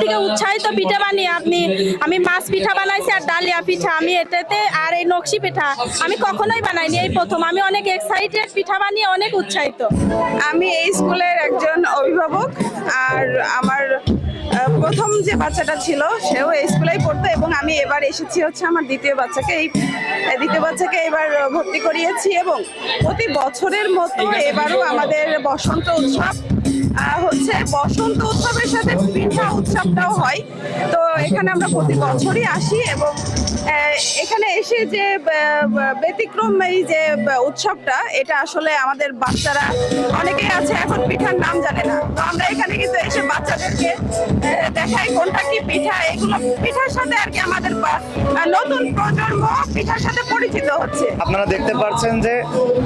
থেকে উৎসাহিত পিঠা বানিয়ে আমি মাছ পিঠা বানাইছি আর ডালিয়া পিঠা আমি এটাতে আর এই নকশি পিঠা আমি কখনোই বানাইনি, এই প্রথম। আমি অনেক এক্সাইটেড, পিঠা বানিয়ে অনেক উৎসাহিত। আমি এই স্কুলের একজন অভিভাবক, আর আমার প্রথম যে বাচ্চাটা ছিল সেও এই স্কুলেই পড়তো, এবং আমি এবার এসেছি হচ্ছে আমার দ্বিতীয় বাচ্চাকে এবার ভর্তি করিয়েছি। এবং প্রতি বছরের মতো এবারও আমাদের বসন্ত উৎসব হচ্ছে, বসন্ত উৎসবের সাথে পিঠা উৎসবটাও হয়। তো এখানে আমরা প্রতি বছরই আসি, এবং এখানে এসে যে ব্যতিক্রম এই যে উৎসবটা, এটা আসলে আমাদের বাচ্চারা অনেকেই আছে এখন পিঠার নাম জানে না, তো আমরা এখানে কিন্তু এসে বাচ্চাদেরকে দেখাই কোনটা কি পিঠা, এগুলো পিঠার সাথে আর কি আমাদের নতুন প্রজন্ম পিঠার সাথে পরিচিত হচ্ছে। আপনারা দেখতে পাচ্ছেন যে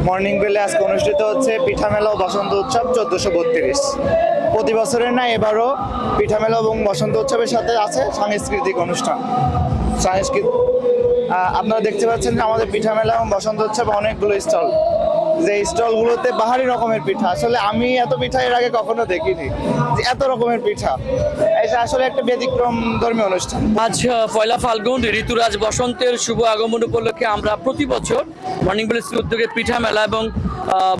মর্নিং বেলে আজকে অনুষ্ঠিত হচ্ছে পিঠা মেলা ও বসন্ত উৎসব 1432। প্রতি বছরের না এবারও পিঠা মেলা এবং বসন্ত উৎসবের সাথে আছে সাংস্কৃতিক অনুষ্ঠান। আপনারা দেখতে পাচ্ছেন যে আমাদের পিঠা মেলা এবং বসন্ত উৎসবে অনেকগুলো স্টল, যে স্টলগুলোতে বাহারি রকমের পিঠা। আসলে আমি এত পিঠা এর আগে কখনো দেখিনি, যে এত রকমের পিঠা। এটা আসলে একটা ব্যতিক্রম ধর্মীয় অনুষ্ঠান। আজ পয়লা ফাল্গুন, ঋতুরাজ বসন্তের শুভ আগমন উপলক্ষে আমরা প্রতি বছর মর্নিং বেল স্কুল উদ্যোগে পিঠা মেলা এবং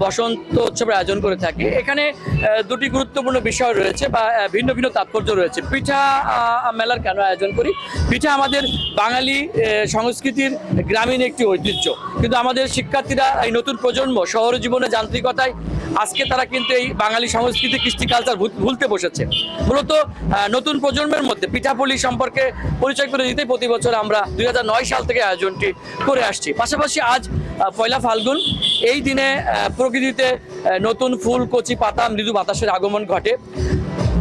বসন্ত উৎসবের আয়োজন করে থাকি। এখানে দুটি গুরুত্বপূর্ণ বিষয় রয়েছে বা ভিন্ন ভিন্ন তাৎপর্য রয়েছে। পিঠা মেলার কেন আয়োজন করি? পিঠা আমাদের বাঙালি সংস্কৃতির গ্রামীণ একটি ঐতিহ্য, কিন্তু আমাদের শিক্ষার্থীরা এই নতুন প্রজন্ম শহর জীবনে যান্ত্রিকতায় আজকে তারা কিন্তু এই বাঙালি সংস্কৃতি, কৃষ্টি কালচার ভুলতে বসেছে। মূলত নতুন প্রজন্মের মধ্যে পিঠাপুলি সম্পর্কে পরিচয় করে দিতে প্রতি বছর আমরা 2009 সাল থেকে আয়োজনটি করে আসছি। পাশাপাশি আজ পয়লা ফাল্গুন, এই দিনে প্রকৃতিতে নতুন ফুল, কচি পাতা, মৃদু বাতাসের আগমন ঘটে।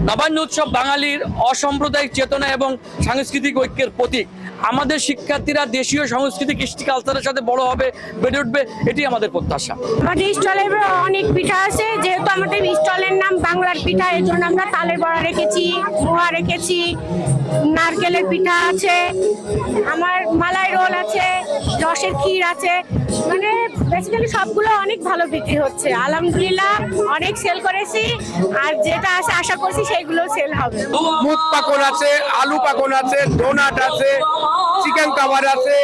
নবান্ন উৎসব বাঙালির অসাম্প্রদায়িক চেতনা এবং সাংস্কৃতিক ঐক্যের প্রতীক। আমাদের শিক্ষার্থীরা দেশীয় সংস্কৃতি, কৃষ্টি কালচারের সাথে বড় হবে, বেড়ে উঠবে, এটি আমাদের প্রত্যাশা। আমাদের স্টলে অনেক পিঠা আছে, যেহেতু আমাদের স্টলের নাম বাংলার পিঠা, এর জন্য আমরা তালের বড়া রেখেছি, মোয়া রেখেছি, নারকেলের পিঠা আছে, আমার মালাই রোল আছে, রসের ক্ষীর আছে। মানে বেসিক্যালি সবগুলো অনেক ভালো বিক্রি হচ্ছে, আলহামদুলিল্লাহ। অনেক সেল করেছি, আর যেটা আছে আশা করছি সেইগুলো সেল হবে। মুখ পাকন আছে, আলু পাকন আছে, ডোনাট আছে, চিকেন কাবাব আছে,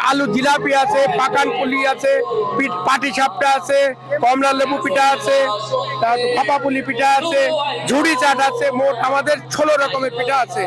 আলু জিলাপি আছে, পাকান পুলি আছে, পাটি সাপটা আছে, কমলা লেবু পিঠা আছে, তারপর ভাপা পুলি পিঠা আছে, ঝুড়ি চাট আছে। মোট আমাদের 16 রকমের পিঠা আছে।